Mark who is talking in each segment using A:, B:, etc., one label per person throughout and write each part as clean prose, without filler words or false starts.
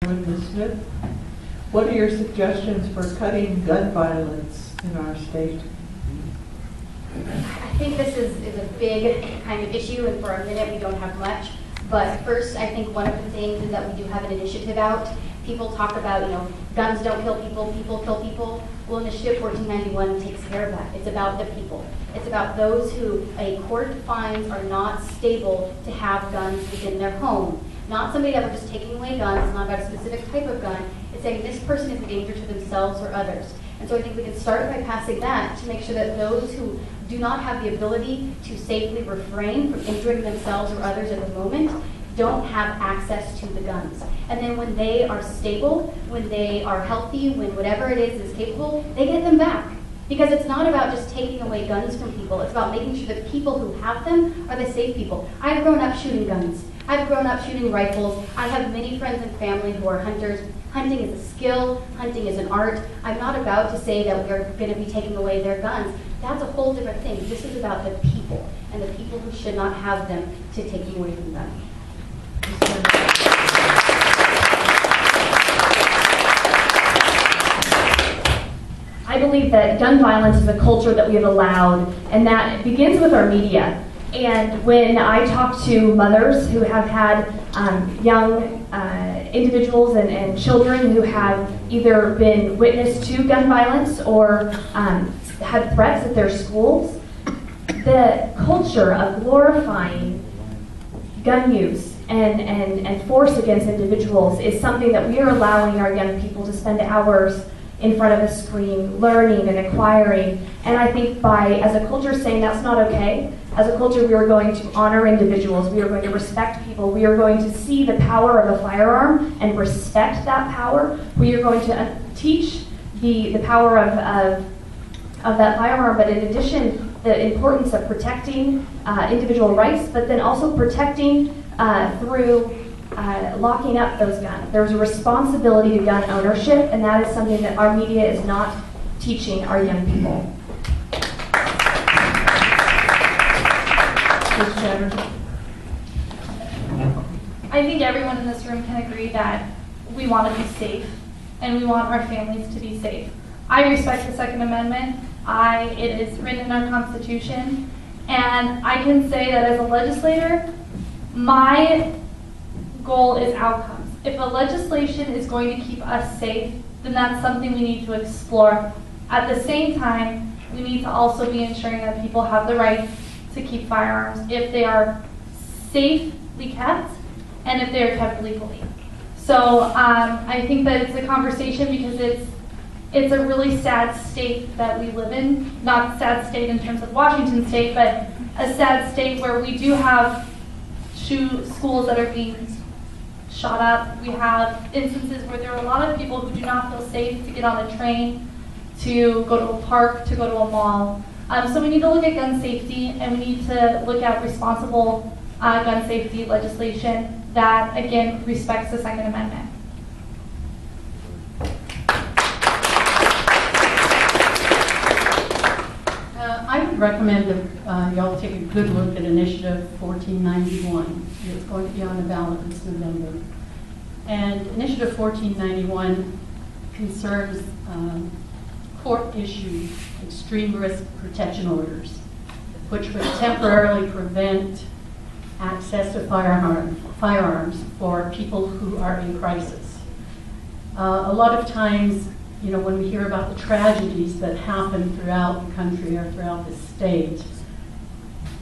A: Smith, what are your suggestions for cutting gun violence in our state?
B: I think this is a big kind of issue, and for a minute we don't have much. But first, I think one of the things is that we do have an initiative out. People talk about, guns don't kill people, people kill people. Well, Initiative 1491 takes care of that. It's about the people. It's about those who a court finds are not stable to have guns within their home. Not somebody that we're just taking away guns. It's not about a specific type of gun. It's saying this person is a danger to themselves or others. And so I think we can start by passing that to make sure that those who do not have the ability to safely refrain from injuring themselves or others at the moment don't have access to the guns. And then when they are stable, when they are healthy, when whatever it is capable, they get them back. Because it's not about just taking away guns from people. It's about making sure that people who have them are the safe people. I've grown up shooting guns. I've grown up shooting rifles. I have many friends and family who are hunters. Hunting is a skill. Hunting is an art. I'm not about to say that we're going to be taking away their guns. That's a whole different thing. This is about the people and the people who should not have them to take away from them.
C: I believe that gun violence is a culture that we have allowed, and that it begins with our media. And when I talk to mothers who have had young individuals and children who have either been witness to gun violence or had threats at their schools, the culture of glorifying gun use and force against individuals is something that we are allowing our young people to spend hours in front of a screen learning and acquiring. And I think as a culture, saying that's not okay, as a culture we are going to honor individuals, we are going to respect people, we are going to see the power of a firearm and respect that power. We are going to teach the power of that firearm, but in addition, the importance of protecting individual rights, but then also protecting through locking up those guns. There's a responsibility to gun ownership, and that is something that our media is not teaching our young people.
D: I think everyone in this room can agree that we want to be safe, and we want our families to be safe. I respect the Second Amendment. It is written in our Constitution, and I can say that as a legislator, my goal is outcomes. If a legislation is going to keep us safe, then that's something we need to explore. At the same time, we need to also be ensuring that people have the right to keep firearms if they are safely kept and if they are kept legally. So I think that it's a conversation because it's a really sad state that we live in. Not sad state in terms of Washington state, but a sad state where we do have schools that are being shot up. We have instances where there are a lot of people who do not feel safe to get on a train, to go to a park, to go to a mall. So we need to look at gun safety, and we need to look at responsible gun safety legislation that, again, respects the Second Amendment.
E: I would recommend that y'all take a good look at Initiative 1491. It's going to be on the ballot this November. And Initiative 1491 concerns court-issued extreme risk protection orders, which would temporarily prevent access to firearms for people who are in crisis. A lot of times, when we hear about the tragedies that happen throughout the country or throughout the state,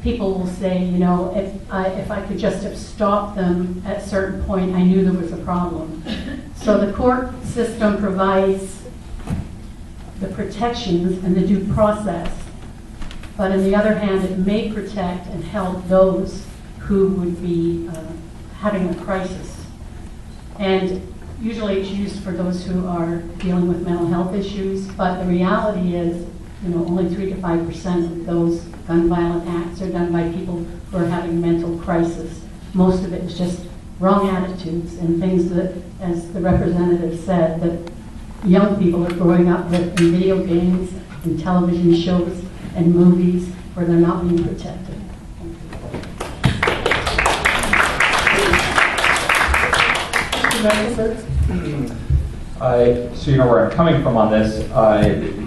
E: people will say, if I could just have stopped them at a certain point, I knew there was a problem. So the court system provides the protections and the due process, but on the other hand, it may protect and help those who would be having a crisis. And usually it's used for those who are dealing with mental health issues, but the reality is, only 3 to 5% of those gun violent acts are done by people who are having mental crisis. Most of it is just wrong attitudes and things that, as the representative said, that young people are growing up with in video games and television shows and movies where they're not being protected.
A: Mr. Magnuson?
F: So you know where I'm coming from on this.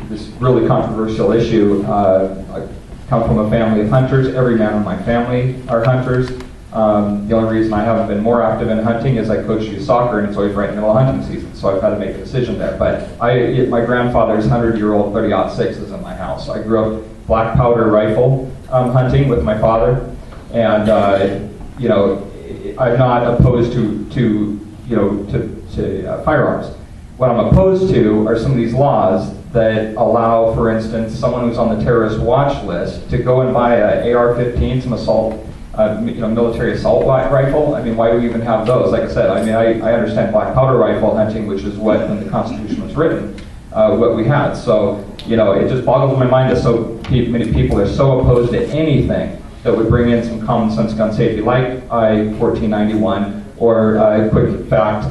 F: This really controversial issue. I come from a family of hunters. Every man in my family are hunters. The only reason I haven't been more active in hunting is I coach youth soccer, and it's always right in the middle of hunting season, so I've had to make a decision there. But my grandfather's 100-year-old 30-06 is in my house. I grew up black powder rifle hunting with my father, and you know, I'm not opposed to firearms. What I'm opposed to are some of these laws that allow, for instance, someone who's on the terrorist watch list to go and buy an AR-15, some assault, military assault rifle. I mean, why do we even have those? Like I said, I mean, I understand black powder rifle hunting, which is what, when the Constitution was written, what we had. So, you know, it just boggles my mind that so many people are so opposed to anything that would bring in some common sense gun safety, like I-1491, or quick fact,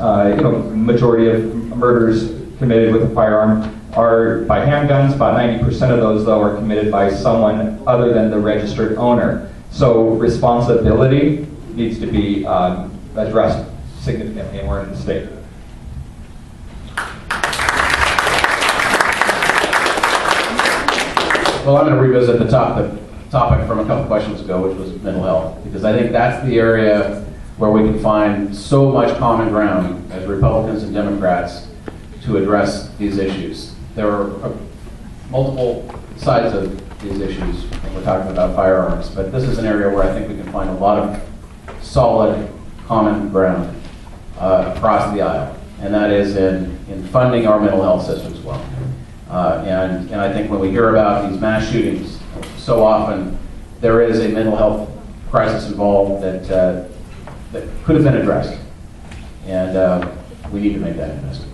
F: majority of murders committed with a firearm are by handguns. About 90% of those, though, are committed by someone other than the registered owner. So responsibility needs to be addressed significantly, and we're in the state.
G: Well, I'm going to revisit the topic from a couple questions ago, which was mental health, because I think that's the area where we can find so much common ground as Republicans and Democrats to address these issues. There are multiple sides of these issues when we're talking about firearms, but this is an area where I think we can find a lot of solid common ground across the aisle, and that is in funding our mental health system as well. And I think when we hear about these mass shootings, so often there is a mental health crisis involved that could have been addressed, and we need to make that investment.